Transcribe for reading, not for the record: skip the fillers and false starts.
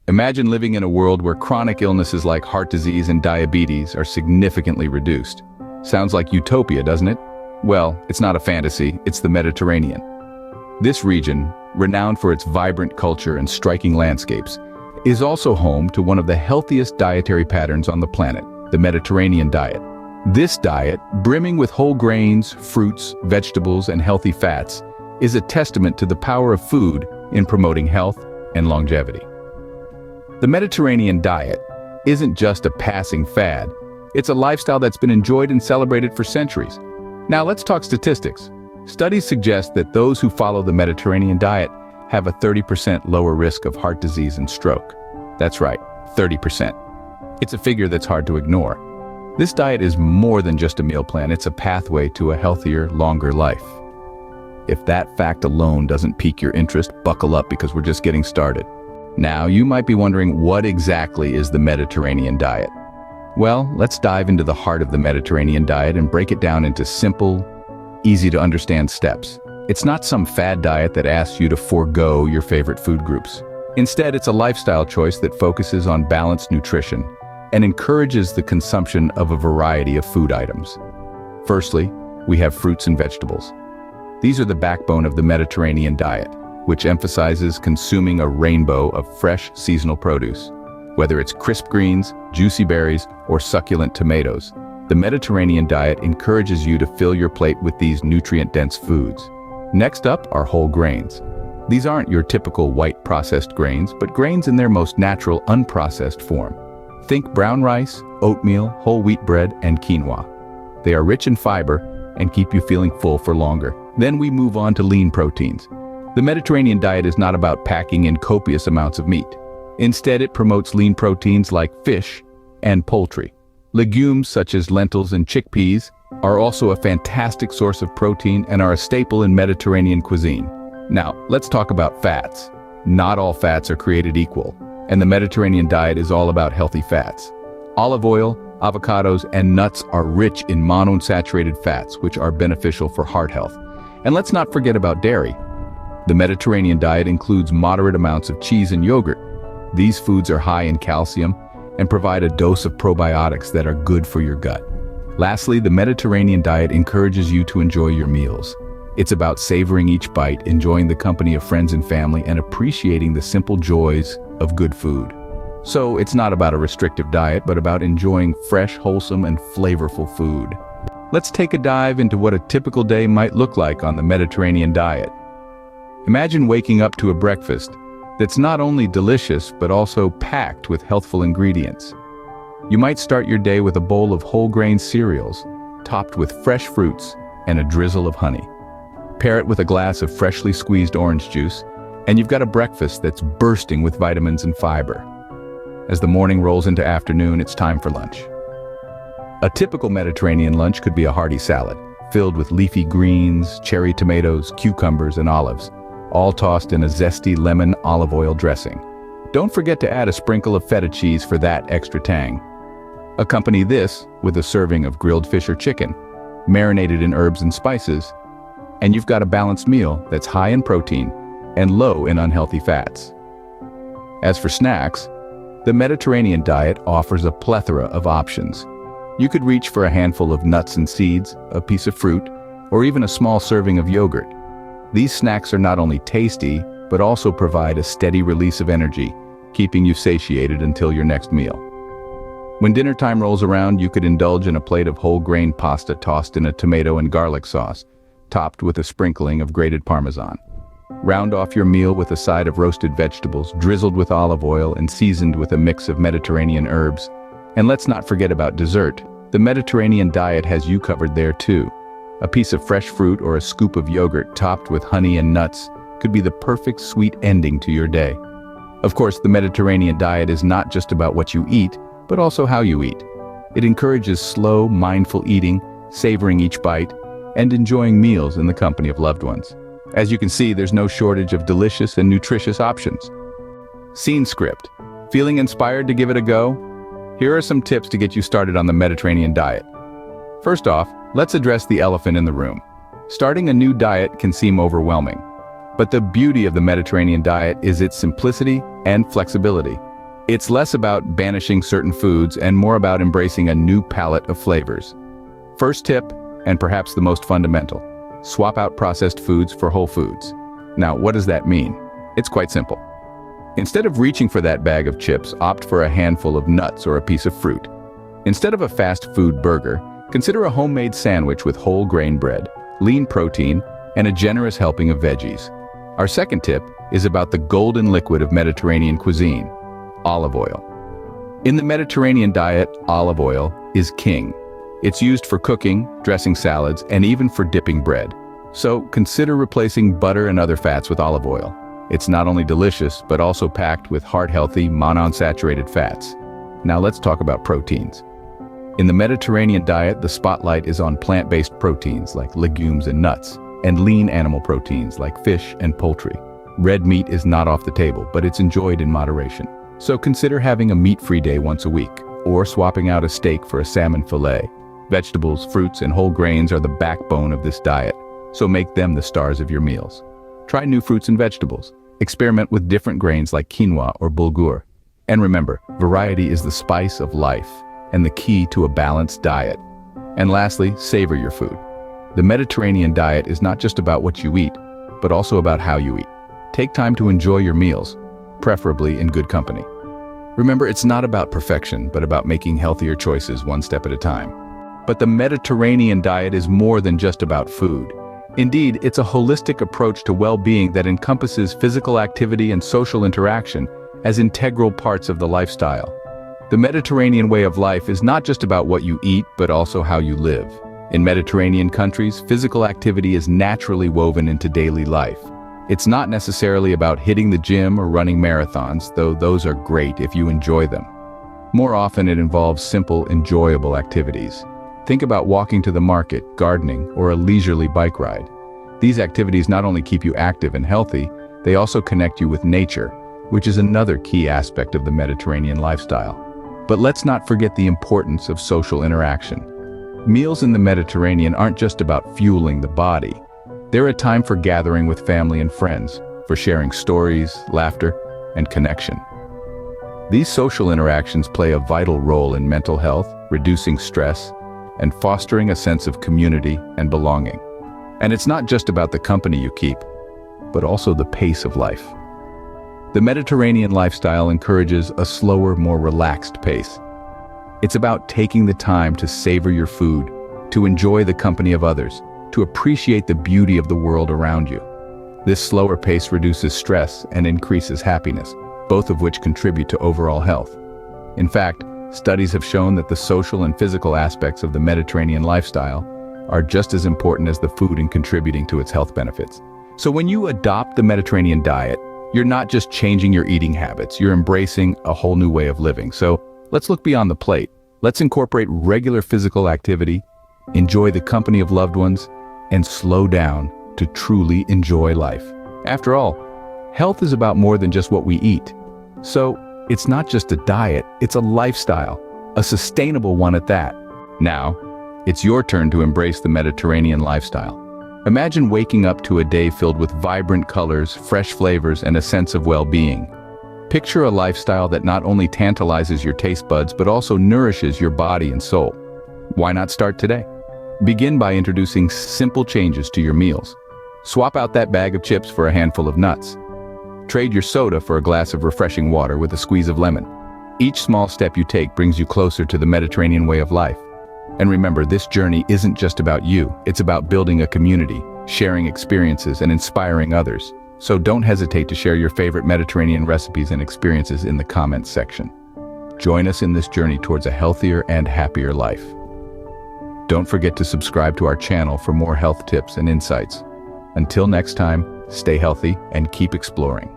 Imagine living in a world where chronic illnesses like heart disease and diabetes are significantly reduced. Sounds like utopia, doesn't it? Well, it's not a fantasy, it's the Mediterranean. This region, renowned for its vibrant culture and striking landscapes, is also home to one of the healthiest dietary patterns on the planet, the Mediterranean diet. This diet, brimming with whole grains, fruits, vegetables, and healthy fats, is a testament to the power of food in promoting health and longevity. The Mediterranean diet isn't just a passing fad, it's a lifestyle that's been enjoyed and celebrated for centuries. Now let's talk statistics. Studies suggest that those who follow the Mediterranean diet have a 30% lower risk of heart disease and stroke. That's right, 30%. It's a figure that's hard to ignore. This diet is more than just a meal plan, it's a pathway to a healthier, longer life. If that fact alone doesn't pique your interest, buckle up because we're just getting started. Now, you might be wondering, what exactly is the Mediterranean diet? Well, let's dive into the heart of the Mediterranean diet and break it down into simple, easy-to-understand steps. It's not some fad diet that asks you to forego your favorite food groups. Instead, it's a lifestyle choice that focuses on balanced nutrition and encourages the consumption of a variety of food items. Firstly, we have fruits and vegetables. These are the backbone of the Mediterranean diet, which emphasizes consuming a rainbow of fresh seasonal produce. Whether it's crisp greens, juicy berries, or succulent tomatoes, the Mediterranean diet encourages you to fill your plate with these nutrient-dense foods. Next up are whole grains. These aren't your typical white processed grains, but grains in their most natural, unprocessed form. Think brown rice, oatmeal, whole wheat bread, and quinoa. They are rich in fiber and keep you feeling full for longer. Then we move on to lean proteins. The Mediterranean diet is not about packing in copious amounts of meat. Instead, it promotes lean proteins like fish and poultry. Legumes such as lentils and chickpeas are also a fantastic source of protein and are a staple in Mediterranean cuisine. Now, let's talk about fats. Not all fats are created equal, and the Mediterranean diet is all about healthy fats. Olive oil, avocados, and nuts are rich in monounsaturated fats, which are beneficial for heart health. And let's not forget about dairy. The Mediterranean diet includes moderate amounts of cheese and yogurt. These foods are high in calcium and provide a dose of probiotics that are good for your gut. Lastly, the Mediterranean diet encourages you to enjoy your meals. It's about savoring each bite, enjoying the company of friends and family, and appreciating the simple joys of good food. So it's not about a restrictive diet, but about enjoying fresh, wholesome, and flavorful food. Let's take a dive into what a typical day might look like on the Mediterranean diet. Imagine waking up to a breakfast that's not only delicious, but also packed with healthful ingredients. You might start your day with a bowl of whole grain cereals, topped with fresh fruits and a drizzle of honey. Pair it with a glass of freshly squeezed orange juice, and you've got a breakfast that's bursting with vitamins and fiber. As the morning rolls into afternoon, it's time for lunch. A typical Mediterranean lunch could be a hearty salad, filled with leafy greens, cherry tomatoes, cucumbers, and olives, all tossed in a zesty lemon olive oil dressing. Don't forget to add a sprinkle of feta cheese for that extra tang. Accompany this with a serving of grilled fish or chicken, marinated in herbs and spices, and you've got a balanced meal that's high in protein and low in unhealthy fats. As for snacks, the Mediterranean diet offers a plethora of options. You could reach for a handful of nuts and seeds, a piece of fruit, or even a small serving of yogurt. These snacks are not only tasty, but also provide a steady release of energy, keeping you satiated until your next meal. When dinner time rolls around, you could indulge in a plate of whole grain pasta tossed in a tomato and garlic sauce, topped with a sprinkling of grated Parmesan. Round off your meal with a side of roasted vegetables, drizzled with olive oil and seasoned with a mix of Mediterranean herbs. And let's not forget about dessert. The Mediterranean diet has you covered there too. A piece of fresh fruit or a scoop of yogurt topped with honey and nuts could be the perfect sweet ending to your day. Of course, the Mediterranean diet is not just about what you eat, but also how you eat. It encourages slow, mindful eating, savoring each bite, and enjoying meals in the company of loved ones. As you can see, there's no shortage of delicious and nutritious options. Scene script. Feeling inspired to give it a go? Here are some tips to get you started on the Mediterranean diet. First off, let's address the elephant in the room. Starting a new diet can seem overwhelming, but the beauty of the Mediterranean diet is its simplicity and flexibility. It's less about banishing certain foods and more about embracing a new palette of flavors. First tip, and perhaps the most fundamental, swap out processed foods for whole foods. Now, what does that mean? It's quite simple. Instead of reaching for that bag of chips, opt for a handful of nuts or a piece of fruit. Instead of a fast food burger, consider a homemade sandwich with whole grain bread, lean protein, and a generous helping of veggies. Our second tip is about the golden liquid of Mediterranean cuisine, olive oil. In the Mediterranean diet, olive oil is king. It's used for cooking, dressing salads, and even for dipping bread. So consider replacing butter and other fats with olive oil. It's not only delicious, but also packed with heart-healthy, monounsaturated fats. Now let's talk about proteins. In the Mediterranean diet, the spotlight is on plant-based proteins like legumes and nuts, and lean animal proteins like fish and poultry. Red meat is not off the table, but it's enjoyed in moderation. So consider having a meat-free day once a week, or swapping out a steak for a salmon fillet. Vegetables, fruits, and whole grains are the backbone of this diet, so make them the stars of your meals. Try new fruits and vegetables. Experiment with different grains like quinoa or bulgur. And remember, variety is the spice of life and the key to a balanced diet. And lastly, savor your food. The Mediterranean diet is not just about what you eat, but also about how you eat. Take time to enjoy your meals, preferably in good company. Remember, it's not about perfection, but about making healthier choices one step at a time. But the Mediterranean diet is more than just about food. Indeed, it's a holistic approach to well-being that encompasses physical activity and social interaction as integral parts of the lifestyle. The Mediterranean way of life is not just about what you eat, but also how you live. In Mediterranean countries, physical activity is naturally woven into daily life. It's not necessarily about hitting the gym or running marathons, though those are great if you enjoy them. More often it involves simple, enjoyable activities. Think about walking to the market, gardening, or a leisurely bike ride. These activities not only keep you active and healthy, they also connect you with nature, which is another key aspect of the Mediterranean lifestyle. But let's not forget the importance of social interaction. Meals in the Mediterranean aren't just about fueling the body. They're a time for gathering with family and friends, for sharing stories, laughter, and connection. These social interactions play a vital role in mental health, reducing stress, and fostering a sense of community and belonging. And it's not just about the company you keep, but also the pace of life. The Mediterranean lifestyle encourages a slower, more relaxed pace. It's about taking the time to savor your food, to enjoy the company of others, to appreciate the beauty of the world around you. This slower pace reduces stress and increases happiness, both of which contribute to overall health. In fact, studies have shown that the social and physical aspects of the Mediterranean lifestyle are just as important as the food in contributing to its health benefits. So when you adopt the Mediterranean diet, you're not just changing your eating habits, you're embracing a whole new way of living. So let's look beyond the plate. Let's incorporate regular physical activity, enjoy the company of loved ones, and slow down to truly enjoy life. After all, health is about more than just what we eat. So it's not just a diet, it's a lifestyle, a sustainable one at that. Now, it's your turn to embrace the Mediterranean lifestyle. Imagine waking up to a day filled with vibrant colors, fresh flavors, and a sense of well-being. Picture a lifestyle that not only tantalizes your taste buds, but also nourishes your body and soul. Why not start today? Begin by introducing simple changes to your meals. Swap out that bag of chips for a handful of nuts. Trade your soda for a glass of refreshing water with a squeeze of lemon. Each small step you take brings you closer to the Mediterranean way of life. And remember, this journey isn't just about you, it's about building a community, sharing experiences, and inspiring others. So don't hesitate to share your favorite Mediterranean recipes and experiences in the comments section. Join us in this journey towards a healthier and happier life. Don't forget to subscribe to our channel for more health tips and insights. Until next time, stay healthy and keep exploring.